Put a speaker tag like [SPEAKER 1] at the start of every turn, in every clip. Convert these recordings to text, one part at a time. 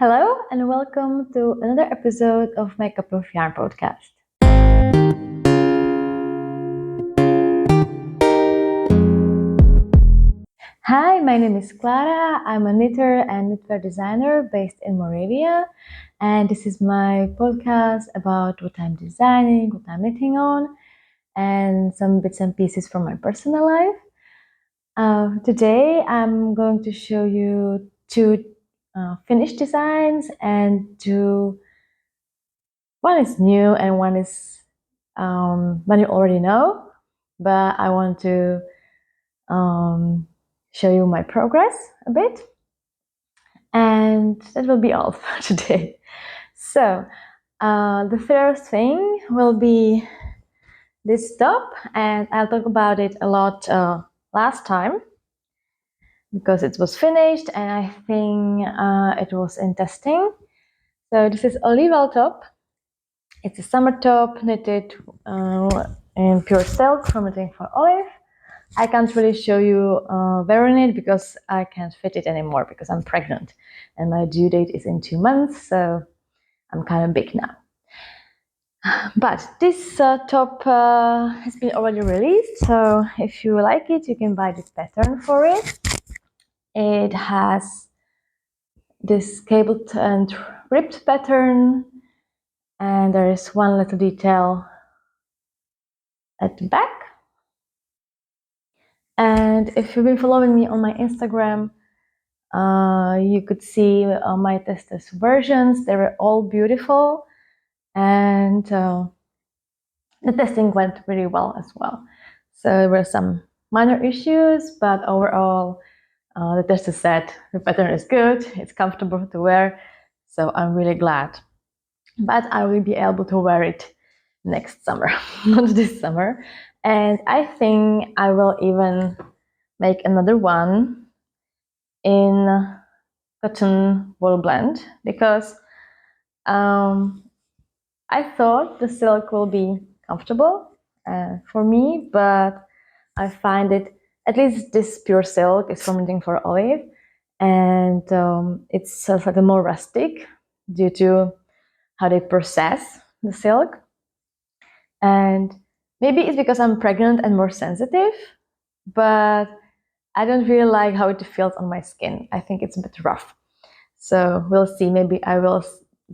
[SPEAKER 1] Hello and welcome to another episode of my Cup of Yarn podcast. Hi, my name is Clara. I'm a knitter and knitwear designer based in Moravia, and this is my podcast about what I'm designing, what I'm knitting on, and some bits and pieces from my personal life. Today I'm going to show you two finished designs and one is new and one is one you already know, but I want to show you my progress a bit, and that will be all for today. So the first thing will be this top, and I'll talk about it a lot last time because it was finished and I think it was in testing. So this is Olival top. It's a summer top knitted in pure silk from Knitting for Olive. I can't really show you wearing it because I can't fit it anymore because I'm pregnant and my due date is in 2 months, so I'm kind of big now. But this top has been already released, so if you like it, you can buy this pattern for it. It has this cabled and ribbed pattern, and there is one little detail at the back. And if you've been following me on my Instagram, you could see my tested versions. They were all beautiful, and the testing went really well as well. So there were some minor issues, but overall, the tester said the pattern is good, it's comfortable to wear, so I'm really glad. But I will be able to wear it next summer, not this summer. And I think I will even make another one in cotton wool blend because I thought the silk will be comfortable for me, but I find it, at least this pure silk is from Knitting for Olive, and it's sort of more rustic due to how they process the silk. And maybe it's because I'm pregnant and more sensitive, but I don't really like how it feels on my skin. I think it's a bit rough. So we'll see. Maybe I will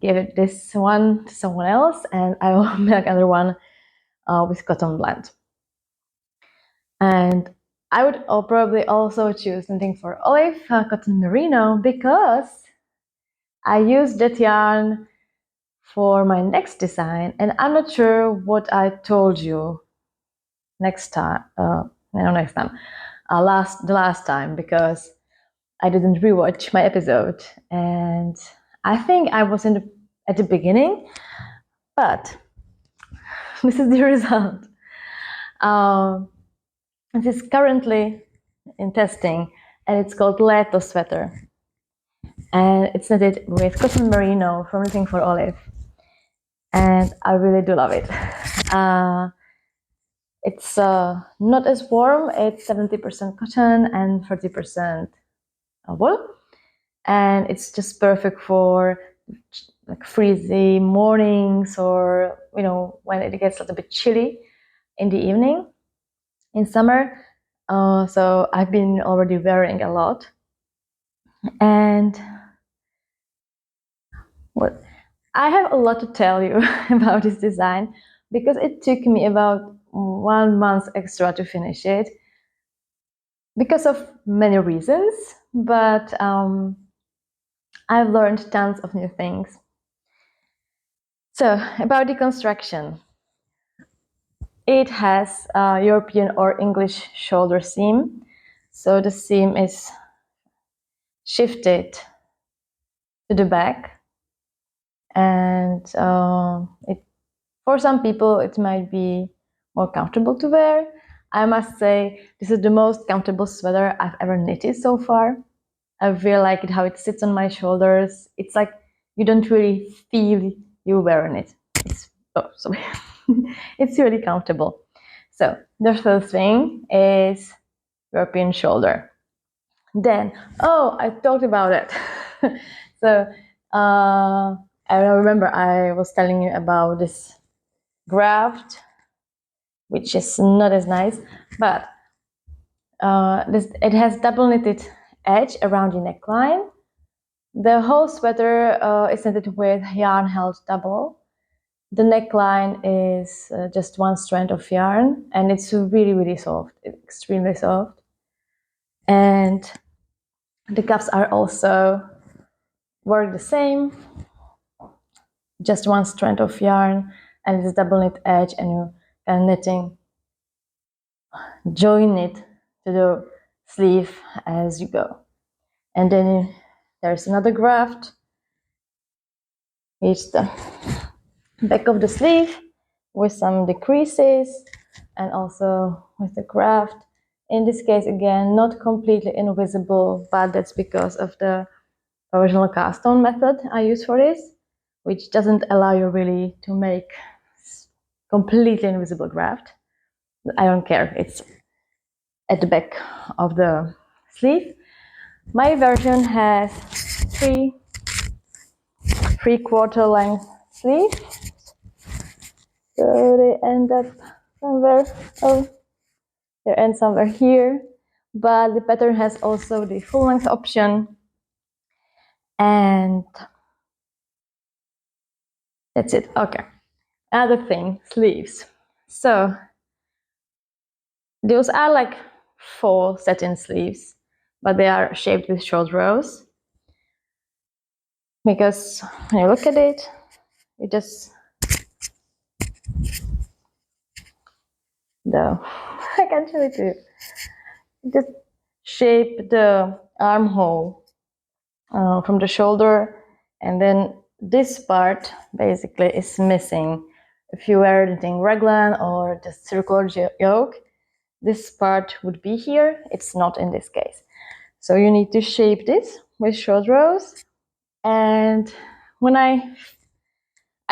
[SPEAKER 1] give it this one to someone else and I will make another one with cotton blend. And I would probably also choose Knitting for Olive cotton merino because I used that yarn for my next design, and I'm not sure what I told you next time. The last time, because I didn't rewatch my episode, and I think I was at the beginning, but this is the result. This is currently in testing, and it's called Léto Sweater, and it's knitted with cotton merino from Knitting for Olive, and I really do love it. It's not as warm. It's 70% cotton and 30% wool, and it's just perfect for like freezy mornings, or when it gets a little bit chilly in the evening in summer. So I've been already wearing a lot, and what I have a lot to tell you about this design because it took me about 1 month extra to finish it because of many reasons, but I've learned tons of new things. So about the construction, it has a European or English shoulder seam, so the seam is shifted to the back, and for some people it might be more comfortable to wear. I must say this is the most comfortable sweater I've ever knitted so far. I really like it how it sits on my shoulders. It's like you don't really feel you wearing it. It's really comfortable. So the first thing is European shoulder. Then, I talked about it. So I remember I was telling you about this graft, which is not as nice, but it has double knitted edge around the neckline. The whole sweater is knitted with yarn held double. The neckline is just one strand of yarn, and it's really, really soft. It's extremely soft. And the cuffs are also work the same, just one strand of yarn, and it's double knit edge, and you can knitting, join it to the sleeve as you go. And then there's another graft. It's the back of the sleeve with some decreases and also with the graft. In this case, again, not completely invisible, but that's because of the original cast on method I use for this, which doesn't allow you really to make completely invisible graft. I don't care, it's at the back of the sleeve. My version has 3/4 length sleeves, so they end up somewhere, they end somewhere here, but the pattern has also the full length option, and that's it. Okay, another thing, sleeves. So those are like full satin sleeves, but they are shaped with short rows, because when you look at it, you just I can't show it to you. Just shape the armhole from the shoulder, and then this part basically is missing. If you were knitting raglan or just circular yoke, this part would be here. It's not in this case. So you need to shape this with short rows. And when I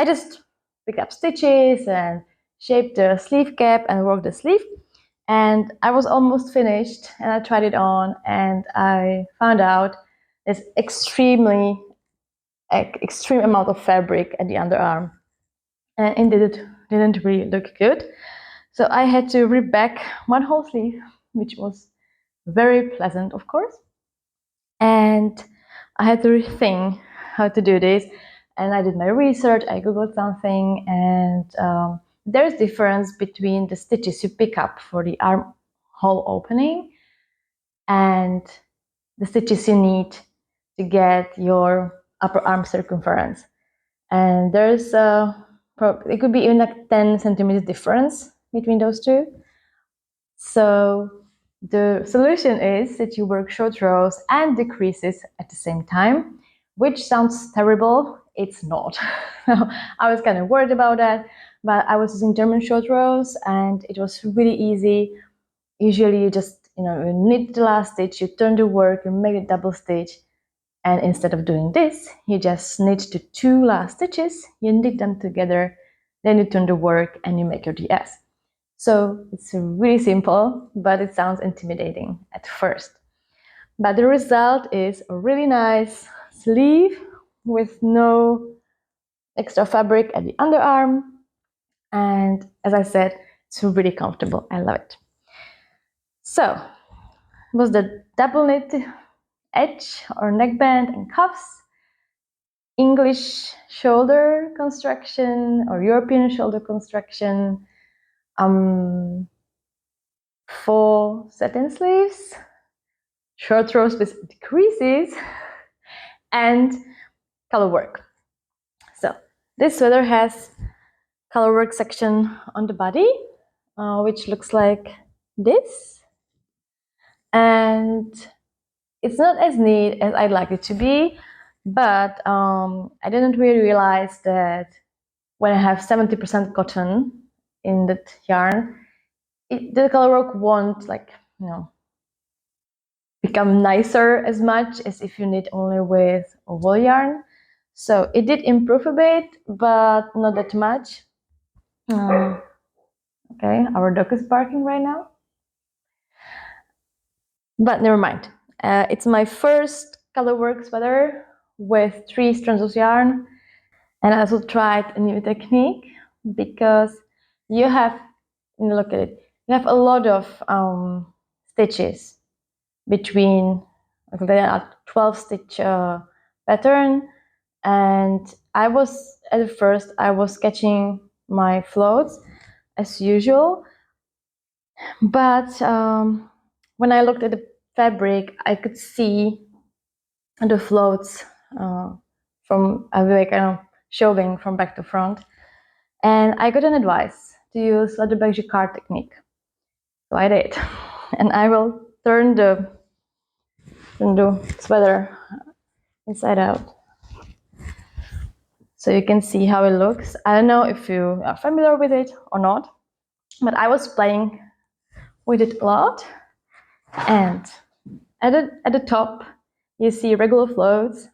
[SPEAKER 1] just pick up stitches and shape the sleeve cap and work the sleeve, and I was almost finished, and I tried it on, and I found out there's extreme amount of fabric at the underarm, and it didn't really look good. So I had to rip back one whole sleeve, which was very pleasant, of course. And I had to rethink how to do this, and I did my research. I googled something, and there's difference between the stitches you pick up for the armhole opening and the stitches you need to get your upper arm circumference. And there's it could be even like 10 centimeters difference between those two. So the solution is that you work short rows and decreases at the same time, which sounds terrible. It's not. I was kind of worried about that, but I was using German short rows, and it was really easy. Usually you just, you knit the last stitch, you turn the work, you make a double stitch, and instead of doing this, you just knit the 2 last stitches, you knit them together, then you turn the work and you make your DS. So it's really simple, but it sounds intimidating at first. But the result is a really nice sleeve with no extra fabric at the underarm. And as I said, it's really comfortable. I love it. So it was the double knit edge or neckband and cuffs, English shoulder construction or European shoulder construction, full satin sleeves, short rows with decreases, and Colorwork. So this sweater has Colorwork section on the body, which looks like this, and it's not as neat as I'd like it to be, but I didn't really realize that when I have 70% cotton in that yarn, the Colorwork won't become nicer as much as if you knit only with a wool yarn. So it did improve a bit, but not that much. Okay, our dog is barking right now. But never mind. It's my first Colorwork sweater with 3 strands of yarn, and I also tried a new technique because you have, look at it, you have a lot of stitches between, there are 12 stitch pattern, and I was, at first I was sketching my floats as usual, but when I looked at the fabric, I could see the floats from kind of showing from back to front, and I got an advice to use the Leto Card technique. So I did, and I will turn the sweater inside out so you can see how it looks. I don't know if you are familiar with it or not, but I was playing with it a lot, and at the top you see regular floats,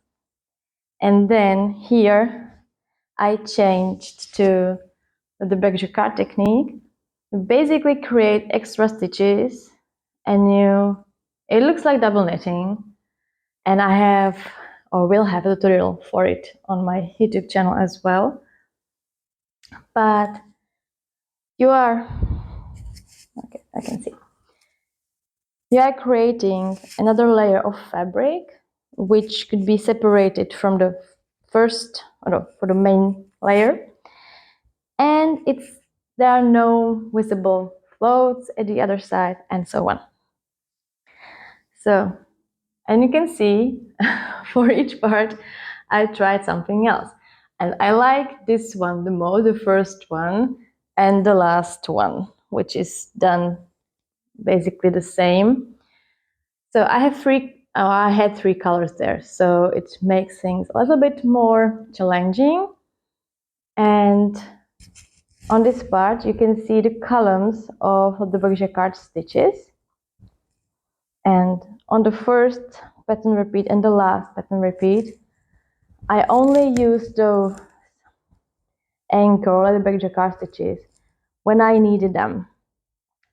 [SPEAKER 1] and then here I changed to the Card technique. You basically create extra stitches, and it looks like double knitting, and I have or will have a tutorial for it on my YouTube channel as well. But you are, okay, I can see. You are creating another layer of fabric, which could be separated from the first, for the main layer. And there are no visible floats at the other side, and so on. So, and you can see, for each part, I tried something else. And I like this one the most, the first one, and the last one, which is done basically the same. So I had 3 colors there, so it makes things a little bit more challenging. And on this part, you can see the columns of the Card stitches. And on the first pattern repeat and the last pattern repeat, I only use those anchor the Card stitches when I needed them.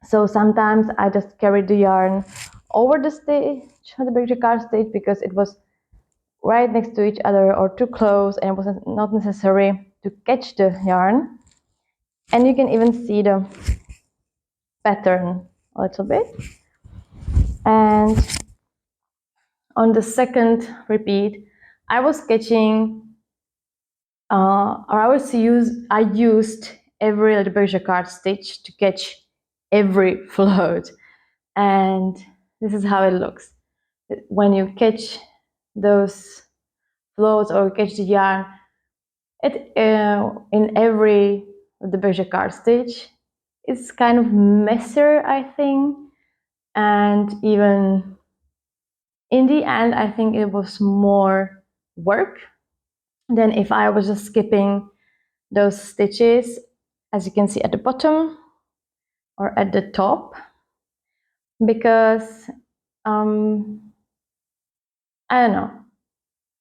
[SPEAKER 1] So sometimes I just carried the yarn over the stitch, the Card stitch, because it was right next to each other or too close, and it was not necessary to catch the yarn. And you can even see the pattern a little bit. And on the second repeat, I was sketching, I used every little Card stitch to catch every float, and this is how it looks. When you catch those floats or catch the yarn, in every the Card stitch, it's kind of messier, I think, and even in the end, I think it was more work than if I was just skipping those stitches, as you can see at the bottom or at the top, because I don't know.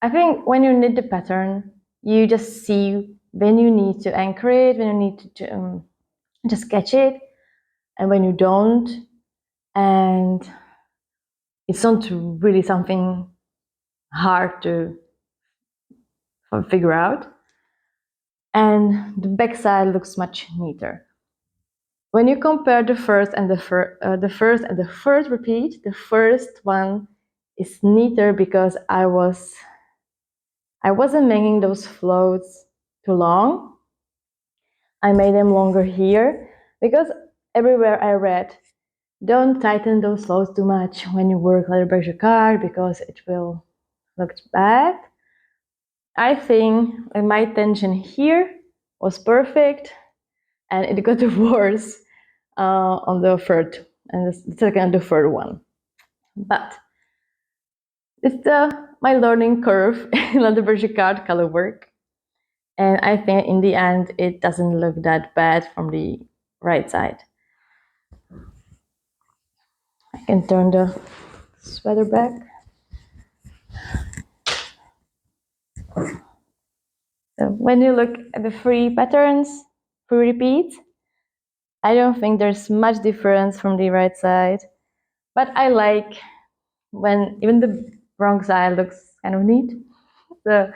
[SPEAKER 1] I think when you knit the pattern, you just see when you need to anchor it, when you need to just sketch it, and when you don't. And it's not really something hard to figure out. And the back side looks much neater. When you compare the first and the third repeat, the first one is neater because I wasn't making those floats too long. I made them longer here because everywhere I read, don't tighten those floats too much when you work Leto Card because it will look bad. I think my tension here was perfect, and it got worse on the third and the second and the third one. But it's my learning curve in Leto Card Colorwork, and I think in the end it doesn't look that bad from the right side. I can turn the sweater back. So when you look at the 3 patterns, 3 repeats, I don't think there's much difference from the right side, but I like when even the wrong side looks kind of neat. So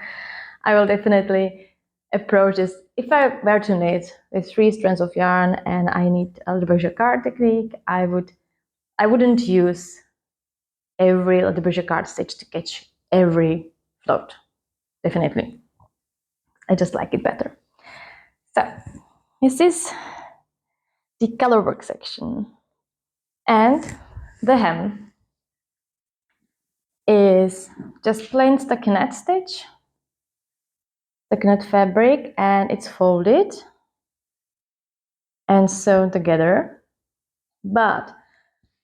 [SPEAKER 1] I will definitely approach this. If I were to knit with 3 strands of yarn and I need a Azulejos Cardi technique, I wouldn't use every Azulejos Cardi stitch to catch every float. Definitely. I just like it better. So this is the Colorwork section. And the hem is just plain stockinette stitch, stockinette fabric, and it's folded and sewn together. But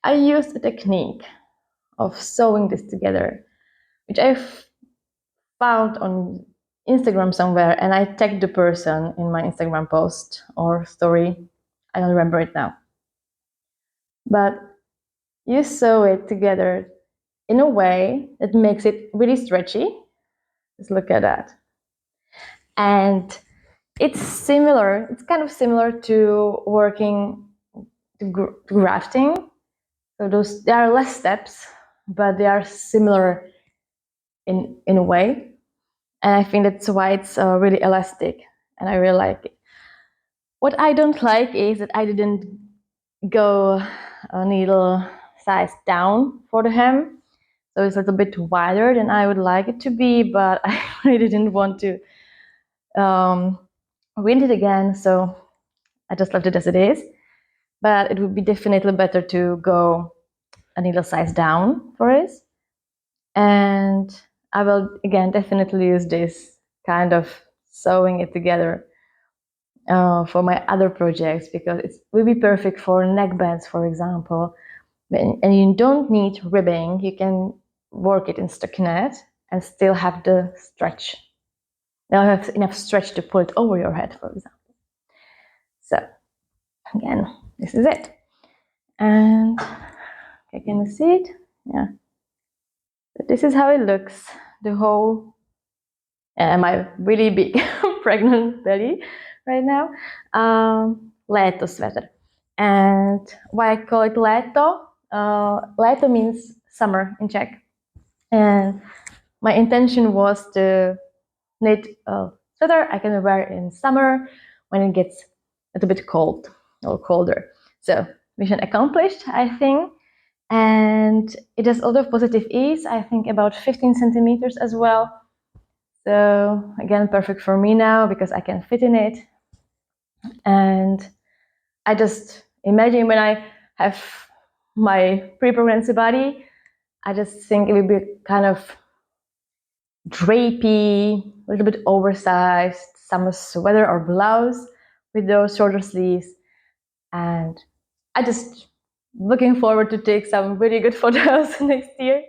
[SPEAKER 1] I used a technique of sewing this together, which I found on Instagram somewhere, and I tagged the person in my Instagram post or story. I don't remember it now. But you sew it together in a way that makes it really stretchy. Just look at that. And it's similar, it's kind of similar to working to grafting. So there are less steps, but they are similar in a way. And I think that's why it's really elastic, and I really like it. What I don't like is that I didn't go a needle size down for the hem. So it's a little bit wider than I would like it to be, but I really didn't want to wind it again, so I just left it as it is. But it would be definitely better to go a needle size down for it. And I will, again, definitely use this kind of sewing it together for my other projects, because it will be perfect for neckbands, for example. And you don't need ribbing. You can work it in stockinette and still have the stretch. Now have enough stretch to pull it over your head, for example. So again, this is it. And okay, can you see it? Yeah. But this is how it looks. The whole my really big pregnant belly right now. Léto sweater. And why I call it Lato? Lato means summer in Czech. And my intention was to knit a sweater I can wear in summer when it gets a little bit cold or colder. So mission accomplished, I think. And it has a lot of positive ease, I think about 15 centimeters as well. So again, perfect for me now because I can fit in it. And I just imagine when I have my pre-pregnancy body, I just think it will be kind of drapey, a little bit oversized summer sweater or blouse with those shorter sleeves. And I just looking forward to take some really good photos next year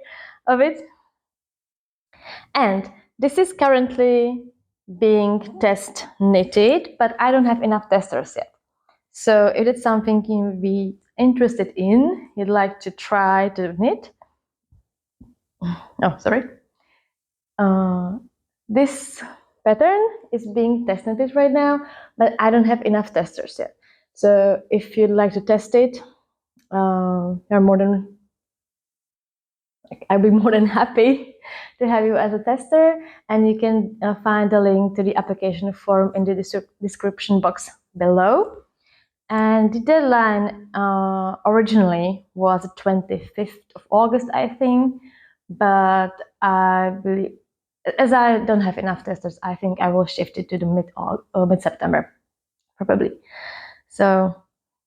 [SPEAKER 1] of it. And this is currently being test knitted, but I don't have enough testers yet. So if it's something you'd be interested in, you'd like to try to knit. Oh, sorry. This pattern is being test knitted right now, but I don't have enough testers yet. So if you'd like to test it, you're more than I'd be more than happy to have you as a tester, and you can find the link to the application form in the description box below. And the deadline originally was the 25th of August, I think, but I believe, as I don't have enough testers, I think I will shift it to the mid-September, probably. So,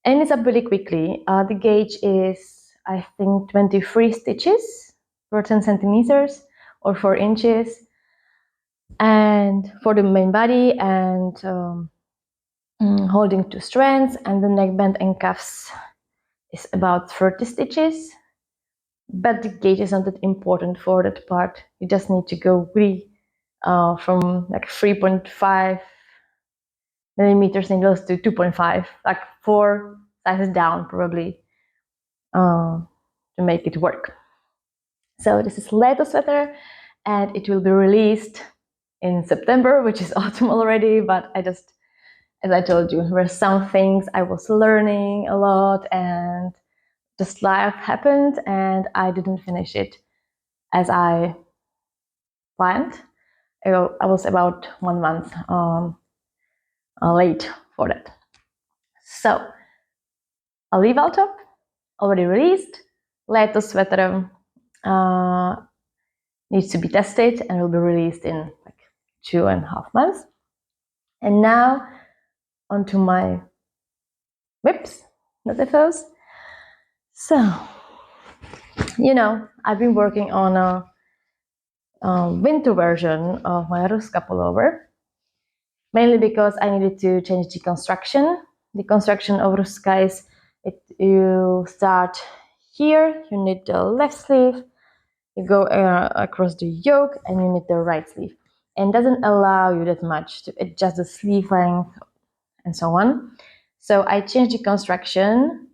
[SPEAKER 1] and it's up really quickly. The gauge is, I think, 23 stitches per 10 centimeters or 4 inches, and for the main body, and holding 2 strands, and the neckband and cuffs is about 30 stitches. But the gauge is not that important for that part. You just need to go really from like 3.5 millimeters needles to 2.5, like 4 sizes down probably, to make it work. So this is Léto Sweater, and it will be released in September, which is autumn already, but I just, as I told you, there were some things I was learning a lot, and just life happened, and I didn't finish it as I planned. I was about 1 month late for that. So, Olival top already released. Léto Sweater needs to be tested and will be released in like 2.5 months. And now onto my whips, not the first. So, I've been working on a winter version of my Rusa pullover, mainly because I needed to change the construction. The construction of Rusa is you start here, you knit the left sleeve, you go across the yoke, and you knit the right sleeve. And doesn't allow you that much to adjust the sleeve length and so on. So I changed the construction,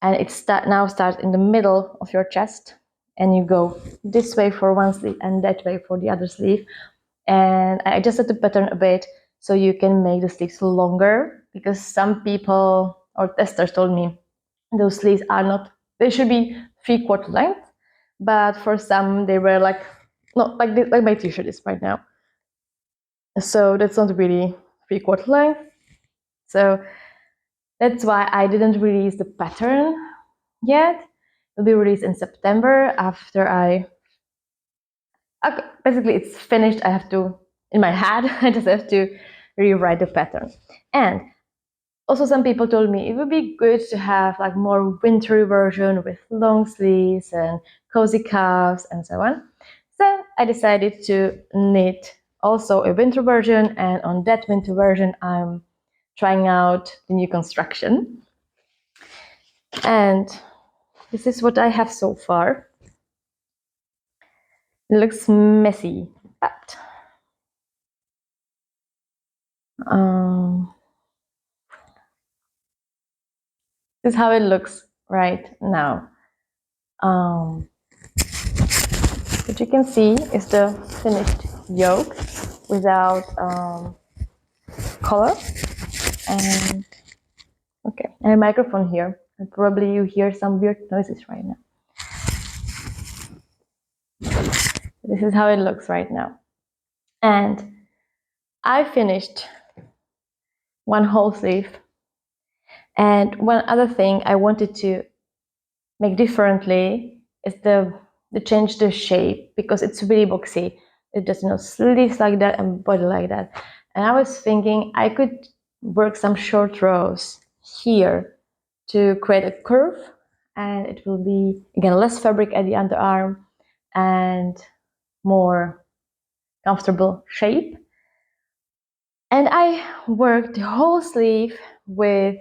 [SPEAKER 1] and it now starts in the middle of your chest, and you go this way for one sleeve and that way for the other sleeve. And I adjusted the pattern a bit so you can make the sleeves longer, because some people or testers told me those sleeves are not, they should be 3/4 length, but for some they were like, not like this, like my t-shirt is right now. So that's not really 3/4 length. So that's why I didn't release the pattern yet. It'll be released in September after basically it's finished. I have to, in my head, I just have to rewrite the pattern. And also some people told me it would be good to have like more wintry version with long sleeves and cozy cuffs and so on. So I decided to knit also a winter version, and on that winter version I'm trying out the new construction. And this is what I have so far. It looks messy, but this is how it looks right now. What you can see is the finished yoke without collar. And okay, and a microphone here. And probably you hear some weird noises right now. This is how it looks right now. And I finished one whole sleeve. And one other thing I wanted to make differently is the change the shape, because it's really boxy. It does sleeves like that and body like that. And I was thinking I could work some short rows here to create a curve, and it will be again less fabric at the underarm and more comfortable shape. And I worked the whole sleeve with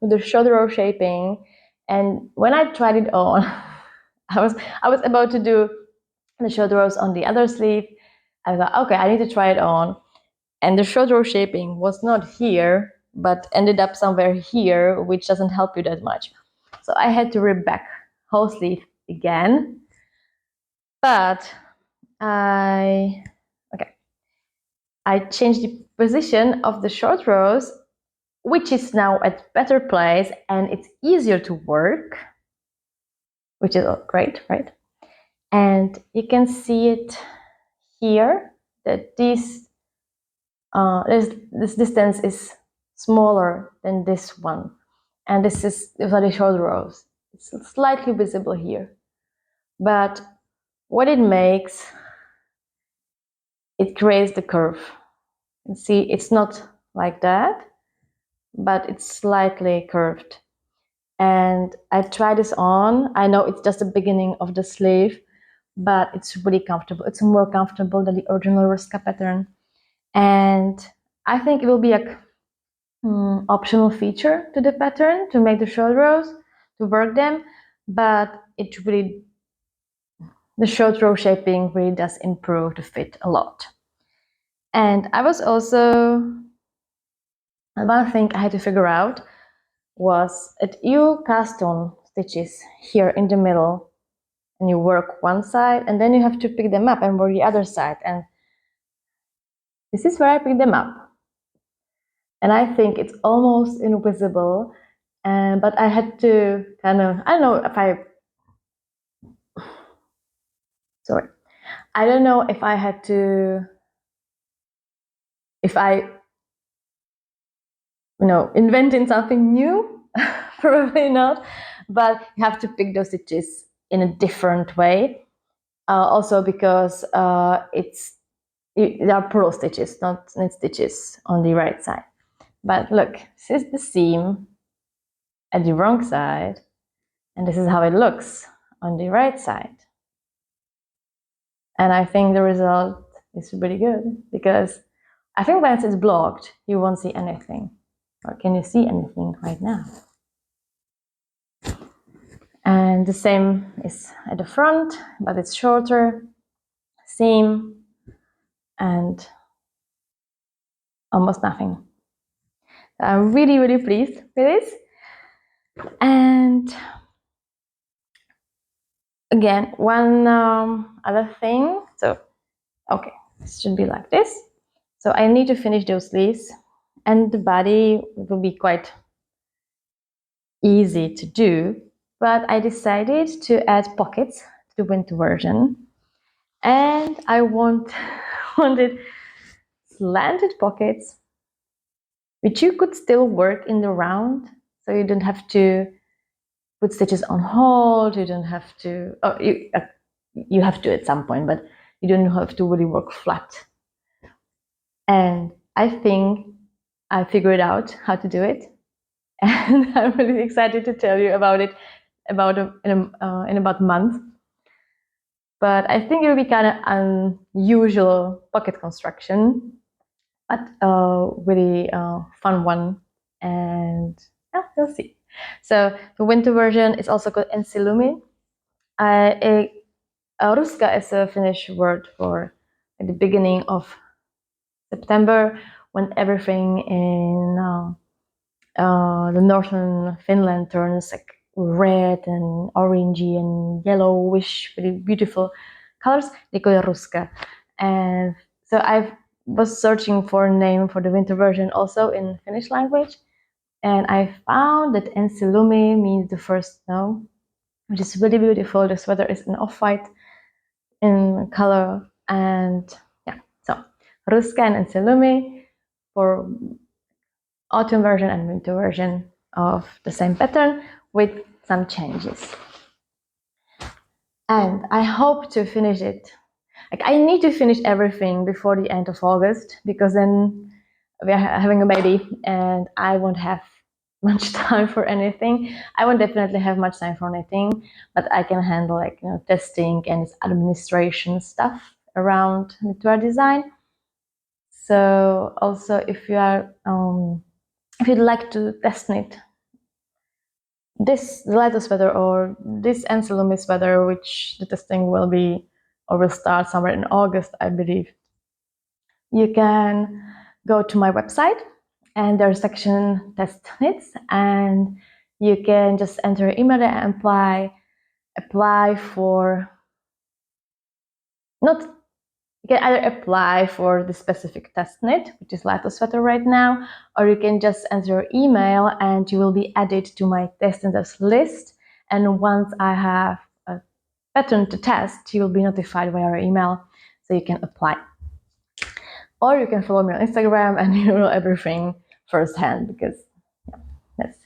[SPEAKER 1] the shoulder row shaping. And when I tried it on, I was about to do the shoulder rows on the other sleeve. I thought, okay, I need to try it on. And the shoulder row shaping was not here, but ended up somewhere here, which doesn't help you that much. So I had to rip back whole sleeve again. But I changed the position of the short rows, which is now at better place, and it's easier to work, which is great, right? And you can see it here that this distance is smaller than this one, and these are the shoulder rows. It's slightly visible here, but what it makes, it creates the curve. You see, it's not like that, but it's slightly curved. And I tried this on. I know it's just the beginning of the sleeve, but it's really comfortable. It's more comfortable than the original Rusa pattern. And I think it will be a optional feature to the pattern to make the shoulder rows, to work them, but the shoulder row shaping really does improve the fit a lot. And I was also, one thing I had to figure out was that you cast on stitches here in the middle, and you work one side, and then you have to pick them up and work the other side. And this is where I pick them up. And I think it's almost invisible, but I had to kind of, I don't know if I don't know if I had to, if I, inventing something new, probably not, but you have to pick those stitches in a different way. Also because there are purl stitches, not knit stitches on the right side. But look, this is the seam at the wrong side, and this is how it looks on the right side. And I think the result is really good, because I think once it's blocked, you won't see anything. Or can you see anything right now? And the same is at the front, but it's shorter, seam, and almost nothing. I'm really, really pleased with this. And again, one other thing. So, okay, this should be like this. So I need to finish those sleeves, and the body will be quite easy to do. But I decided to add pockets to the winter version, and I wanted slanted pockets, which you could still work in the round, so you don't have to put stitches on hold. You don't have to. Oh, you have to at some point, but you don't have to really work flat. And I think I figured out how to do it, and I'm really excited to tell you about it in about a month. But I think it will be kind of unusual pocket construction, but really fun one, and yeah, we'll see. So the winter version is also called Ensilumi. Ruska is a Finnish word for the beginning of September, when everything in the northern Finland turns like red and orangey and yellowish, really beautiful colors. They call it Ruska. And so I was searching for a name for the winter version also in Finnish language, and I found that Ensilumi means the first snow, which is really beautiful. The sweater is an off-white in color, and yeah, so Ruska and Ensilumi for autumn version and winter version of the same pattern with some changes. And I hope to finish it. Like, I need to finish everything before the end of August, because then we are having a baby and I won't have much time for anything. I won't definitely have much time for anything, but I can handle testing and administration stuff around knitwear design. So also, if you are if you'd like to test knit this Léto sweater or this Ensilumi sweater, which the testing will be or will start somewhere in August, I believe, you can go to my website, and there's a section test knits, and you can just enter your email and apply for not you can either apply for the specific test knit, which is Léto sweater right now, or you can just enter your email and you will be added to my test knitters list. And once I have a pattern to test, you will be notified via your email, so you can apply. Or you can follow me on Instagram and you know everything firsthand, because yeah, that's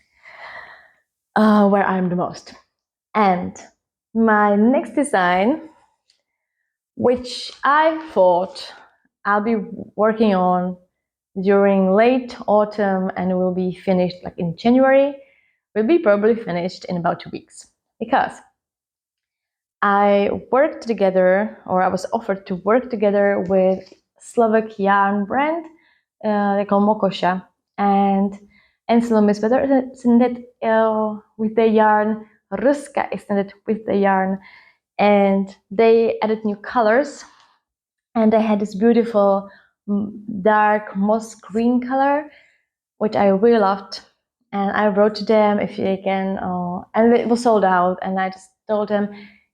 [SPEAKER 1] where I'm the most. And my next design, which I thought I'll be working on during late autumn and will be finished like in January, will be probably finished in about 2 weeks, because I worked together, or I was offered to work together with Slovak yarn brand, they call Mokoša, and Ensilumi Sweater is knit with the yarn, Ruska is knit with the yarn, and they added new colors, and they had this beautiful dark moss green color, which I really loved. And I wrote to them if they can, and it was sold out, and I just told them,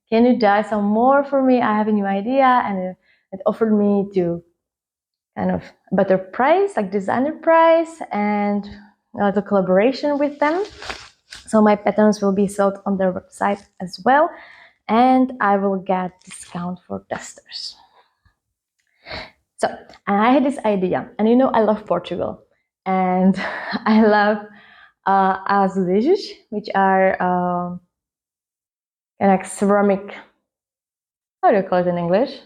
[SPEAKER 1] can you dye some more for me? I have a new idea, and it offered me to kind of a better price, like designer price, and the collaboration with them. So my patterns will be sold on their website as well, and I will get discount for testers. So, and I had this idea, and you know, I love Portugal, and I love azulejos, which are like ceramic. How do you call it in English?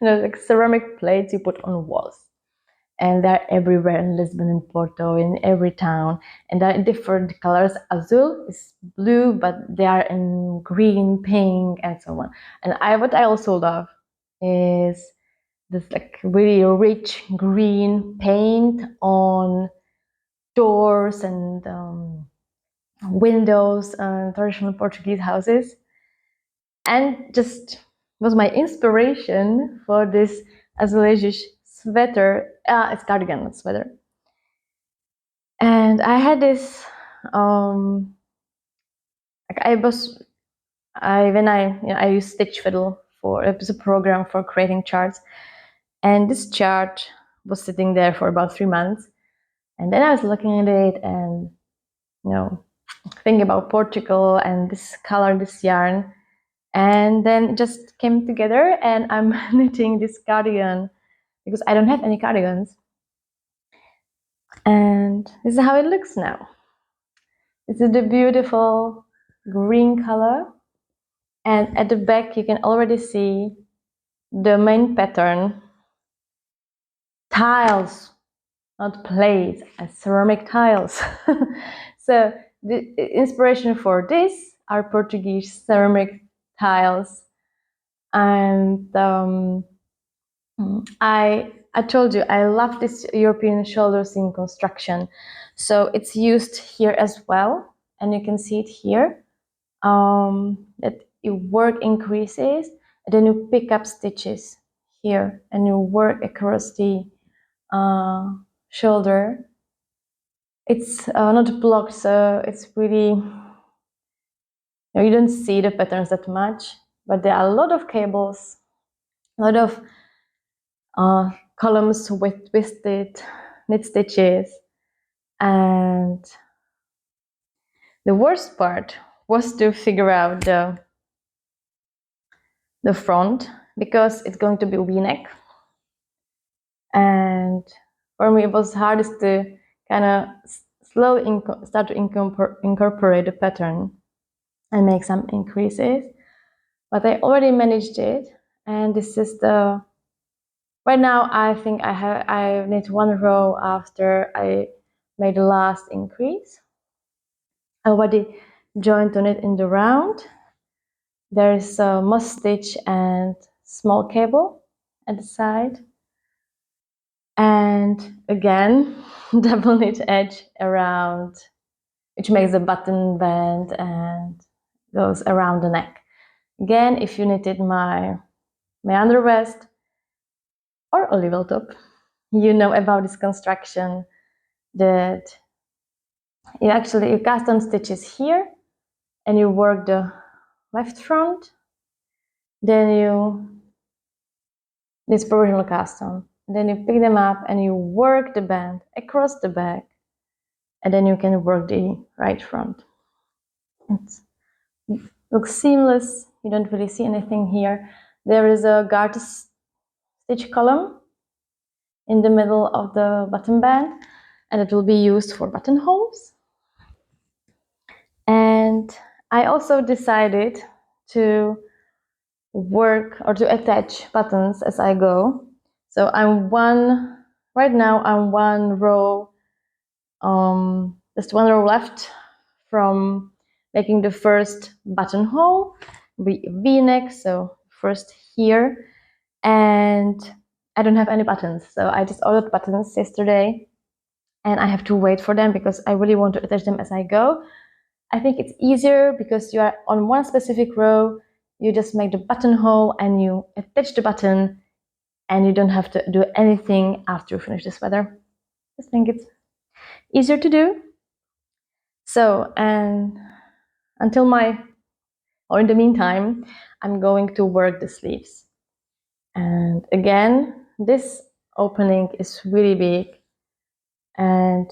[SPEAKER 1] Like ceramic plates you put on walls, and they're everywhere in Lisbon and Porto, in every town, and they're in different colors. Azul is blue, but they are in green, pink, and so on. And what I also love is this like really rich green paint on doors and windows and traditional Portuguese houses, and just was my inspiration for this Azulejos sweater. It's cardigan, not sweater. And I had this like I use Stitch Fiddle for it was a program for creating charts, and this chart was sitting there for about 3 months, and then I was looking at it and thinking about Portugal and this color, this yarn, and then it just came together, and I'm knitting this cardigan because I don't have any cardigans, and this is how it looks now. This is the beautiful green color, and at the back you can already see the main pattern. Tiles, not plates, ceramic tiles. So the inspiration for this are Portuguese ceramic tiles, and I told you I love this European shoulder seam construction, so it's used here as well, and you can see it here. That your work increases, and then you pick up stitches here, and you work across the shoulder. It's not blocked, so it's really you don't see the patterns that much, but there are a lot of cables, a lot of columns with twisted knit stitches, and the worst part was to figure out the front, because it's going to be V-neck, and for me it was hardest to kind of slowly start to incorporate the pattern and make some increases, but I already managed it, and this is the right now. I think I knit 1 row after I made the last increase. I already joined on it in the round. There is a moss stitch and small cable at the side, and again double knit edge around, which makes the button band and goes around the neck. Again, if you knitted my meander vest or Olival top, you know about this construction, that you cast on stitches here and you work the left front, then this provisional cast on, then you pick them up and you work the band across the back, and then you can work the right front. It looks seamless. You don't really see anything here. There is a garter stitch column in the middle of the button band, and it will be used for buttonholes. And I also decided to work or to attach buttons as I go. So right now I'm 1 row, just 1 row left from making the first buttonhole, V-neck, so first here, and I don't have any buttons, so I just ordered buttons yesterday, and I have to wait for them because I really want to attach them as I go. I think it's easier because you are on one specific row, you just make the buttonhole and you attach the button, and you don't have to do anything after you finish the sweater. I just think it's easier to do. So, and in the meantime, I'm going to work the sleeves. And again, this opening is really big, and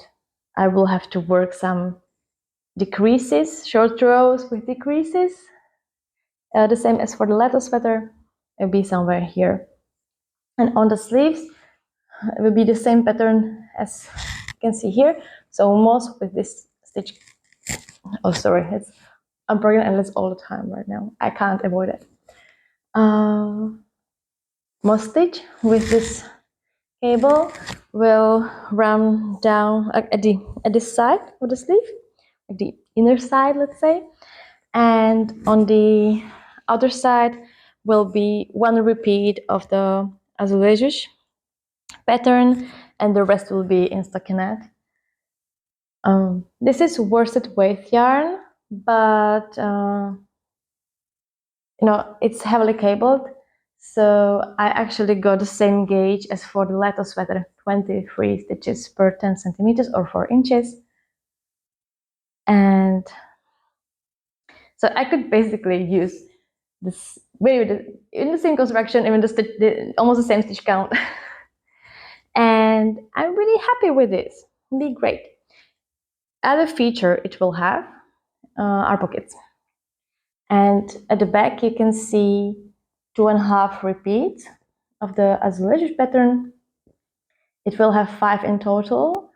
[SPEAKER 1] I will have to work some decreases, short rows with decreases. The same as for the Léto sweater, it'll be somewhere here. And on the sleeves, it will be the same pattern as you can see here. So almost with this stitch. Oh, sorry, I'm pregnant and it's all the time right now. I can't avoid it. Most stitch with this cable will run down at this side of the sleeve, like the inner side, let's say, and on the other side will be one repeat of the Azulejos pattern, and the rest will be in stockinette. This is worsted weight yarn, but it's heavily cabled, so I actually got the same gauge as for the Léto Sweater, 23 stitches per 10 centimeters or 4 inches. And so I could basically use this in the same construction, even almost the same stitch count. And I'm really happy with this. It'll be great. Other feature it will have are pockets. And at the back you can see 2.5 repeats of the Azulejos pattern. It will have 5 in total,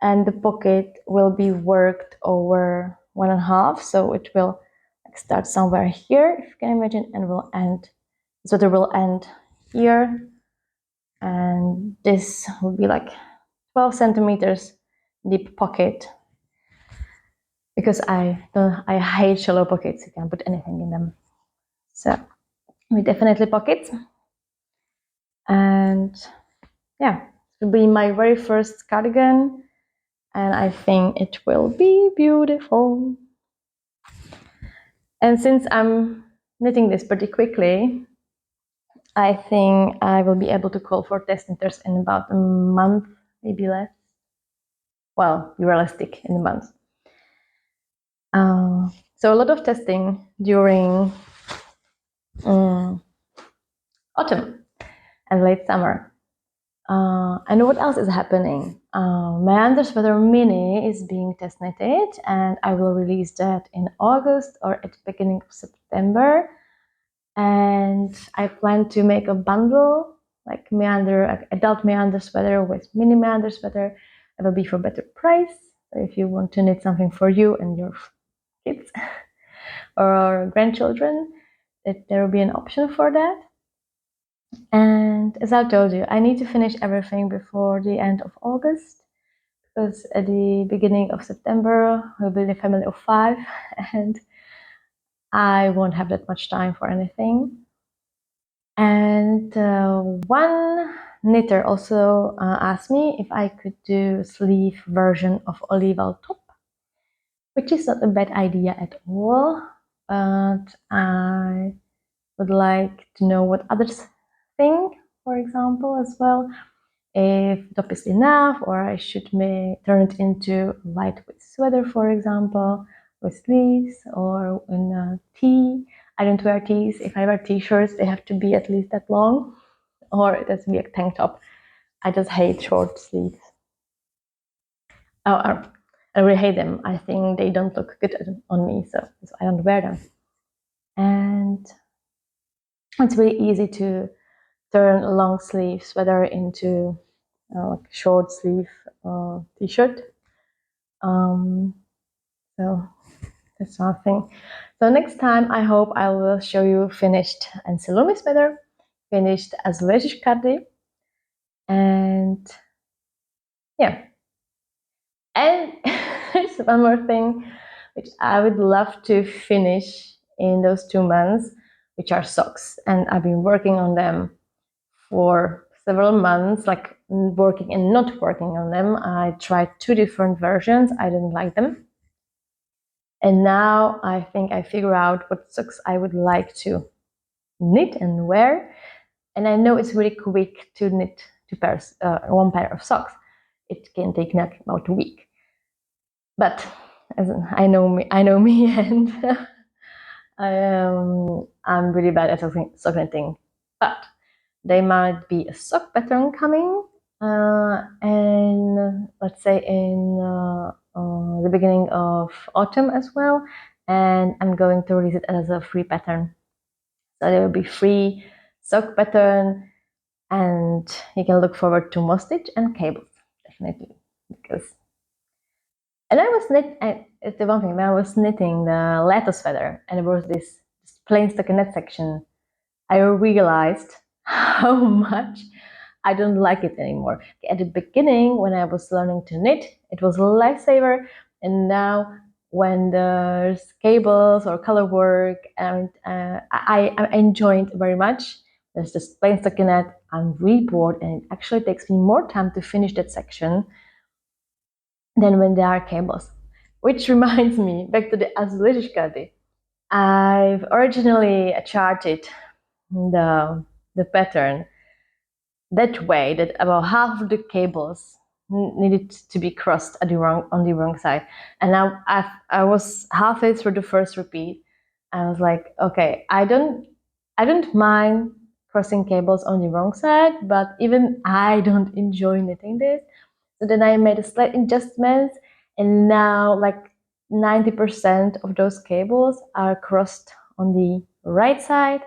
[SPEAKER 1] and the pocket will be worked over 1.5, so it will start somewhere here, if you can imagine, and will end. So there will end here, and this will be like 12 centimeters deep pocket, because I hate shallow pockets. You can put anything in them. So we definitely pockets, and yeah, it will be my very first cardigan, and I think it will be beautiful. And since I'm knitting this pretty quickly, I think I will be able to call for test knitters in about a month, maybe less. Well, be realistic, in a month. So a lot of testing during autumn and late summer. And what else is happening? My Sweater Mini is being test knitted, and I will release that in August or at the beginning of September. And I plan to make a bundle, like adult meander sweater with mini meander sweater. It will be for better price. So if you want to knit something for you and your kids or grandchildren, there will be an option for that. And as I told you, I need to finish everything before the end of August, because at the beginning of September we'll be a family of 5, and I won't have that much time for anything. And one knitter also asked me if I could do a sleeve version of Olival top, which is not a bad idea at all, but I would like to know what others think, for example, as well. If top is enough, or I should turn it into lightweight sweater, for example, with sleeves, or in a tee. I don't wear tees. If I wear t-shirts, they have to be at least that long, or it has to be a tank top. I just hate short sleeves. I really hate them. I think they don't look good on me, so I don't wear them. And it's really easy to turn a long sleeve sweater into like a short sleeve t-shirt. So that's one thing. So next time I hope I will show you finished Ensilumi Sweater, finished Azulejos Cardi, and yeah. And there's one more thing which I would love to finish in those 2 months, which are socks. And I've been working on them for several months, like working and not working on them. I tried 2 different versions. I didn't like them. And now I think I figure out what socks I would like to knit and wear. And I know it's really quick to knit 2 pairs, 1 pair of socks. It can take not about a week. But as I know me, and I'm really bad at sock knitting. But there might be a sock pattern coming, and let's say in the beginning of autumn as well. And I'm going to release it as a free pattern. So there will be free sock pattern, and you can look forward to more stitch and cables, definitely. And I was it's the one thing, when I was knitting the Léto Sweater and there was this plain stockinette section, I realized how much I don't like it anymore. At the beginning, when I was learning to knit, it was a lifesaver, and now when there's cables or color work, and I enjoy it very much. There's just plain stockinette. I'm really bored, and it actually takes me more time to finish that section than when there are cables. Which reminds me, back to the Azulejos Cardi. I've originally charted the pattern that way, that about half of the cables needed to be crossed on the wrong side. And now I was halfway through the first repeat. I was like, okay, I don't mind crossing cables on the wrong side, but even I don't enjoy knitting this. So then I made a slight adjustment, and now like 90% of those cables are crossed on the right side,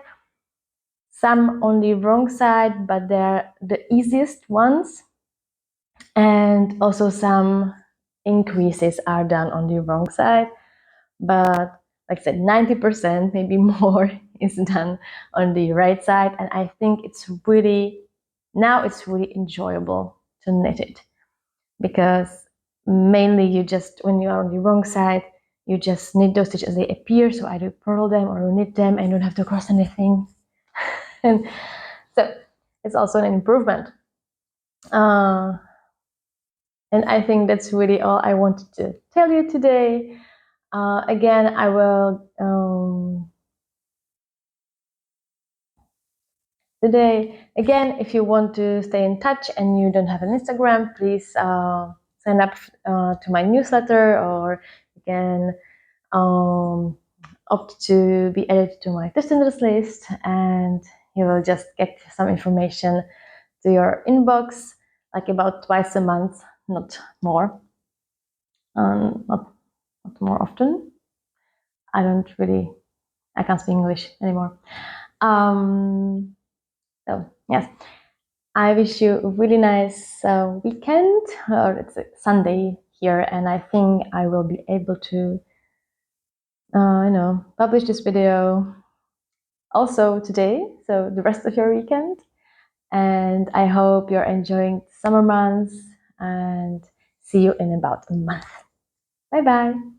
[SPEAKER 1] some on the wrong side, but they're the easiest ones, and also some increases are done on the wrong side, but like I said, 90%, maybe more, is done on the right side, and I think it's really enjoyable to knit it, because mainly you just, when you are on the wrong side, you just knit those stitches as they appear, so either purl them or knit them and don't have to cross anything. And so it's also an improvement. And I think that's really all I wanted to tell you today. Again, I will if you want to stay in touch and you don't have an Instagram, please sign up to my newsletter, or you can opt to be added to my listeners list, and you will just get some information to your inbox, like about twice a month, not more, not more often. I can't speak English anymore. So yes, I wish you a really nice weekend. It's a Sunday here, and I think I will be able to publish this video also today, so the rest of your weekend. And I hope you're enjoying summer months, and see you in about a month. Bye bye.